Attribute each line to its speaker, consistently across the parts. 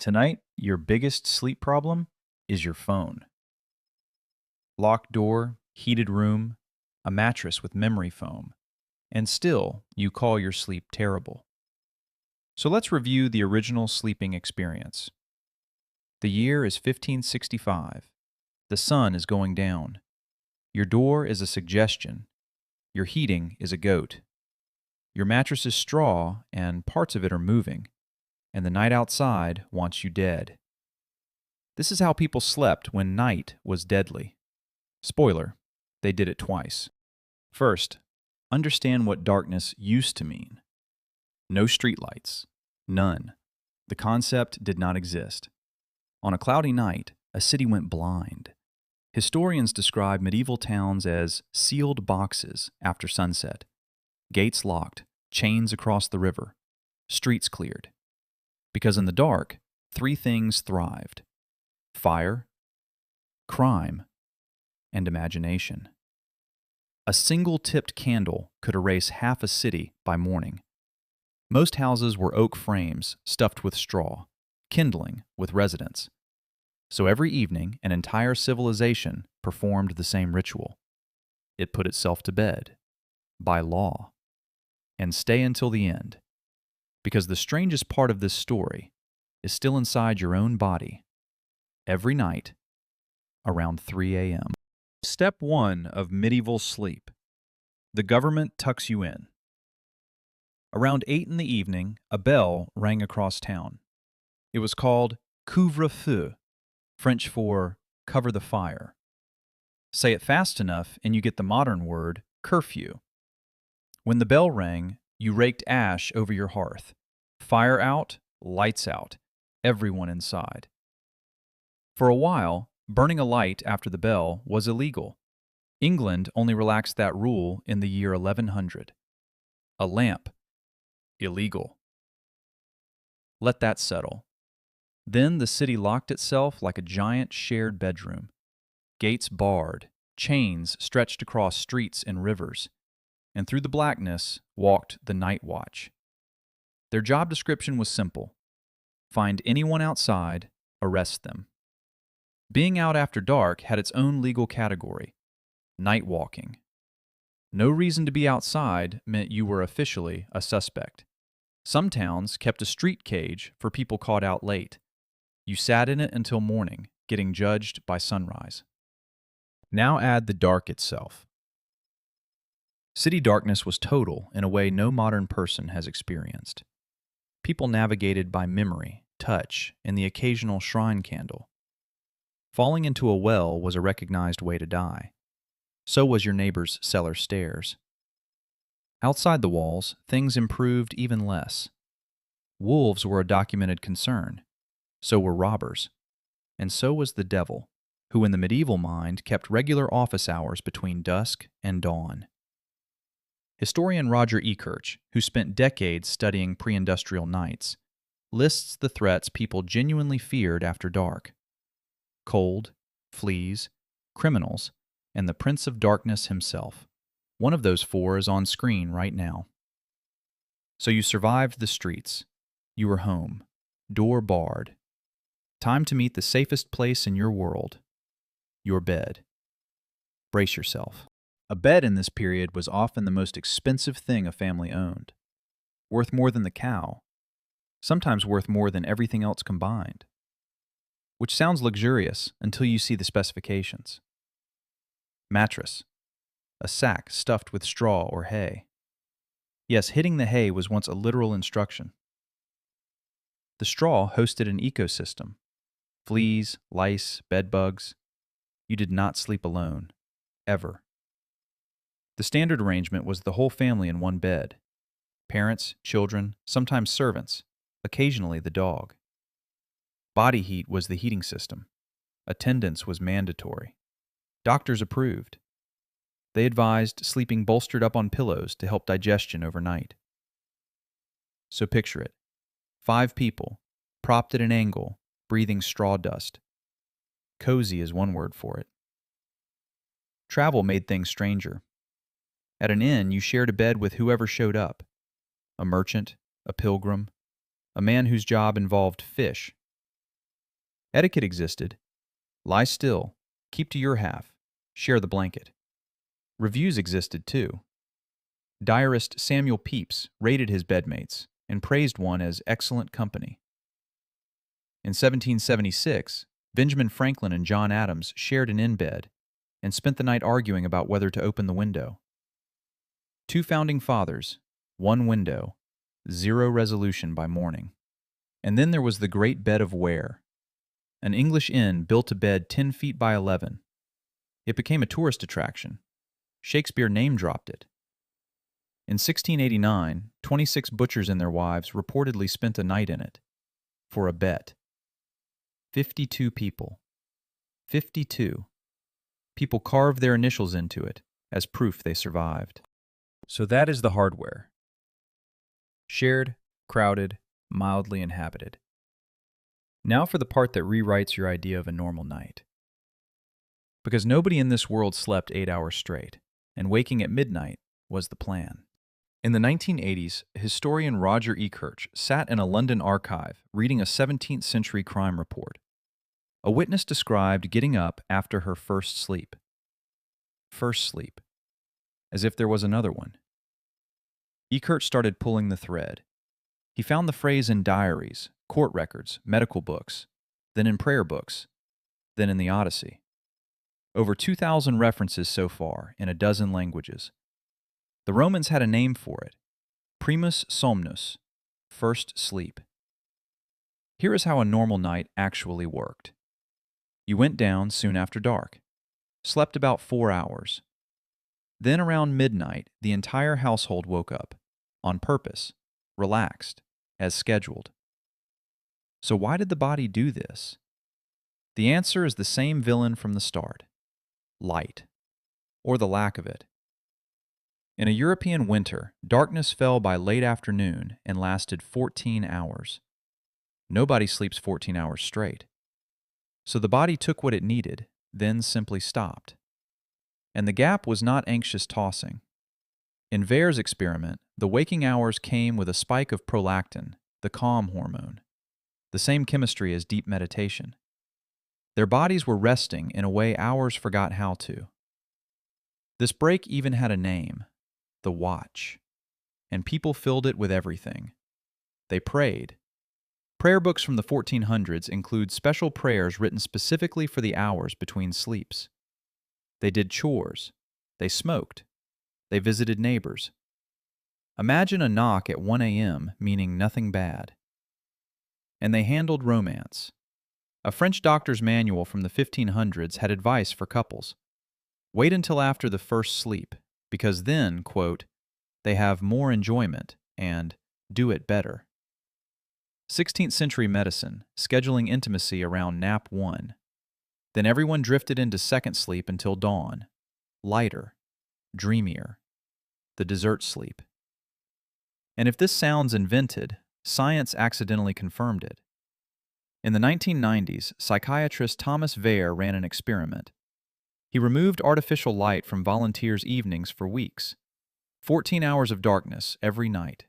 Speaker 1: Tonight, your biggest sleep problem is your phone. Locked door, heated room, a mattress with memory foam, and still you call your sleep terrible. So let's review the original sleeping experience. The year is 1565. The sun is going down. Your door is a suggestion. Your heating is a goat. Your mattress is straw, and parts of it are moving, and the night outside wants you dead. This is how people slept when night was deadly. Spoiler, they did it twice. First, understand what darkness used to mean. No streetlights. None. The concept did not exist. On a cloudy night, a city went blind. Historians describe medieval towns as sealed boxes after sunset. Gates locked, chains across the river, streets cleared. Because in the dark, three things thrived: fire, crime, and imagination. A single tipped candle could erase half a city by morning. Most houses were oak frames stuffed with straw, kindling with residents. So every evening, an entire civilization performed the same ritual. It put itself to bed, by law, and stay until the end. Because the strangest part of this story is still inside your own body, every night, around 3 a.m. Step 1 of medieval sleep. The government tucks you in. Around 8 in the evening, a bell rang across town. It was called Couvre-feu, French for cover the fire. Say it fast enough and you get the modern word curfew. When the bell rang, you raked ash over your hearth. Fire out, lights out, everyone inside. For a while, burning a light after the bell was illegal. England only relaxed that rule in the year 1100. A lamp, illegal. Let that settle. Then the city locked itself like a giant shared bedroom. Gates barred, chains stretched across streets and rivers, and through the blackness walked the night watch. Their job description was simple: find anyone outside, arrest them. Being out after dark had its own legal category: nightwalking. No reason to be outside meant you were officially a suspect. Some towns kept a street cage for people caught out late. You sat in it until morning, getting judged by sunrise. Now add the dark itself. City darkness was total in a way no modern person has experienced. People navigated by memory, touch, and the occasional shrine candle. Falling into a well was a recognized way to die. So was your neighbor's cellar stairs. Outside the walls, things improved even less. Wolves were a documented concern. So were robbers. And so was the devil, who in the medieval mind kept regular office hours between dusk and dawn. Historian Roger Ekirch, who spent decades studying pre-industrial nights, lists the threats people genuinely feared after dark: cold, fleas, criminals, and the Prince of Darkness himself. One of those four is on screen right now. So you survived the streets. You were home, door barred. Time to meet the safest place in your world: your bed. Brace yourself. A bed in this period was often the most expensive thing a family owned. Worth more than the cow. Sometimes worth more than everything else combined. Which sounds luxurious until you see the specifications. Mattress. A sack stuffed with straw or hay. Yes, hitting the hay was once a literal instruction. The straw hosted an ecosystem. Fleas, lice, bedbugs. You did not sleep alone. Ever. The standard arrangement was the whole family in one bed. Parents, children, sometimes servants, occasionally the dog. Body heat was the heating system. Attendance was mandatory. Doctors approved. They advised sleeping bolstered up on pillows to help digestion overnight. So picture it. 5 people, propped at an angle, breathing straw dust. Cozy is one word for it. Travel made things stranger. At an inn, you shared a bed with whoever showed up: a merchant, a pilgrim, a man whose job involved fish, Etiquette existed. Lie still, keep to your half, share the blanket. Reviews existed too. Diarist Samuel Pepys rated his bedmates and praised one as excellent company. In 1776, Benjamin Franklin and John Adams shared an in-bed and spent the night arguing about whether to open the window. Two founding fathers, one window, zero resolution by morning. And then there was the Great Bed of Ware, an English inn built a bed 10 feet by 11. It became a tourist attraction. Shakespeare name-dropped it. In 1689, 26 butchers and their wives reportedly spent a night in it for a bet. 52 people. 52. People carved their initials into it as proof they survived. So that is the hardware. Shared, crowded, mildly inhabited. Now for the part that rewrites your idea of a normal night. Because nobody in this world slept 8 hours straight, and waking at midnight was the plan. In the 1980s, historian Roger E. Kirch sat in a London archive reading a 17th century crime report. A witness described getting up after her first sleep. First sleep. As if there was another one. E. Kirch started pulling the thread. He found the phrase in diaries, court records, medical books, then in prayer books, then in the Odyssey. Over 2,000 references so far in a dozen languages. The Romans had a name for it. Primus somnus, first sleep. Here is how a normal night actually worked. You went down soon after dark, slept about 4 hours. Then around midnight, the entire household woke up, on purpose, relaxed, as scheduled. So why did the body do this? The answer is the same villain from the start. Light, or the lack of it. In a European winter, darkness fell by late afternoon and lasted 14 hours. Nobody sleeps 14 hours straight. So the body took what it needed, then simply stopped. And the gap was not anxious tossing. In Wehr's experiment, the waking hours came with a spike of prolactin, the calm hormone, the same chemistry as deep meditation. Their bodies were resting in a way ours forgot how to. This break even had a name, the watch, and people filled it with everything. They prayed. Prayer books from the 1400s include special prayers written specifically for the hours between sleeps. They did chores. They smoked. They visited neighbors. Imagine a knock at 1 a.m. meaning nothing bad. And they handled romance. A French doctor's manual from the 1500s had advice for couples. Wait until after the first sleep, because then, quote, they have more enjoyment and do it better. 16th century medicine, scheduling intimacy around nap 1. Then everyone drifted into second sleep until dawn. Lighter, dreamier. The dessert sleep. And if this sounds invented, science accidentally confirmed it. In the 1990s, psychiatrist Thomas Wehr ran an experiment. He removed artificial light from volunteers' evenings for weeks. 14 hours of darkness every night.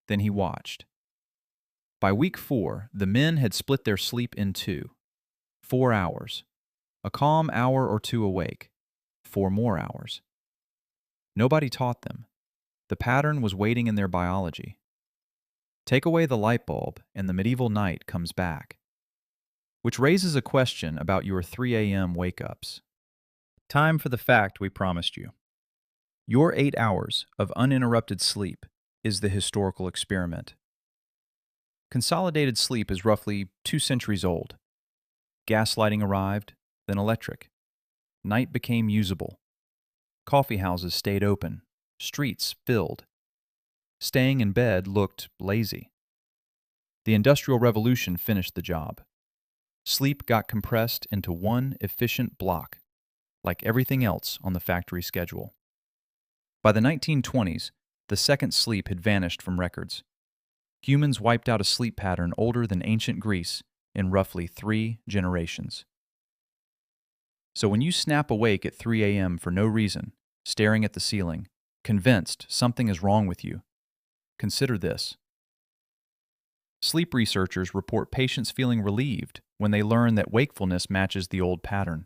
Speaker 1: Then he watched. By week 4, the men had split their sleep in 2. 4 hours. A calm hour or 2 awake. 4 more hours. Nobody taught them. The pattern was waiting in their biology. Take away the light bulb, and the medieval night comes back. Which raises a question about your 3 a.m. wake-ups. Time for the fact we promised you. Your 8 hours of uninterrupted sleep is the historical experiment. Consolidated sleep is roughly 2 centuries old. Gaslighting arrived, then electric. Night became usable. Coffee houses stayed open, streets filled. Staying in bed looked lazy. The Industrial Revolution finished the job. Sleep got compressed into one efficient block, like everything else on the factory schedule. By the 1920s, the second sleep had vanished from records. Humans wiped out a sleep pattern older than ancient Greece in roughly 3 generations. So when you snap awake at 3 a.m. for no reason, staring at the ceiling, convinced something is wrong with you, consider this. Sleep researchers report patients feeling relieved when they learn that wakefulness matches the old pattern.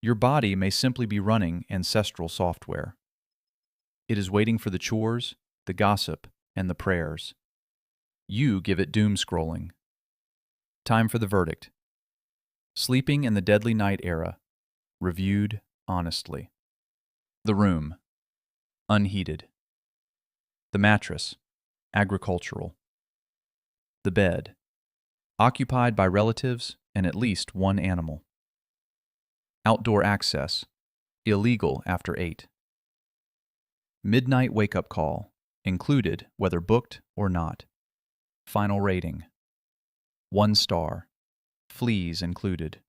Speaker 1: Your body may simply be running ancestral software. It is waiting for the chores, the gossip, and the prayers. You give it doom scrolling. Time for the verdict. Sleeping in the Deadly Night Era. Reviewed honestly. The room. Unheated. The mattress. Agricultural. The bed. Occupied by relatives and at least one animal. Outdoor access. Illegal after 8. Midnight wake-up call. Included whether booked or not. Final rating. 1 star. Fleas included.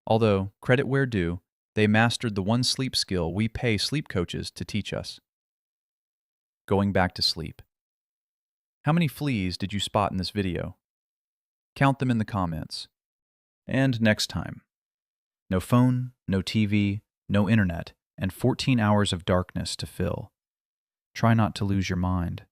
Speaker 1: Although, credit where due, they mastered the one sleep skill we pay sleep coaches to teach us. Going back to sleep. How many fleas did you spot in this video? Count them in the comments. And next time. No phone, no TV, no internet, and 14 hours of darkness to fill. Try not to lose your mind.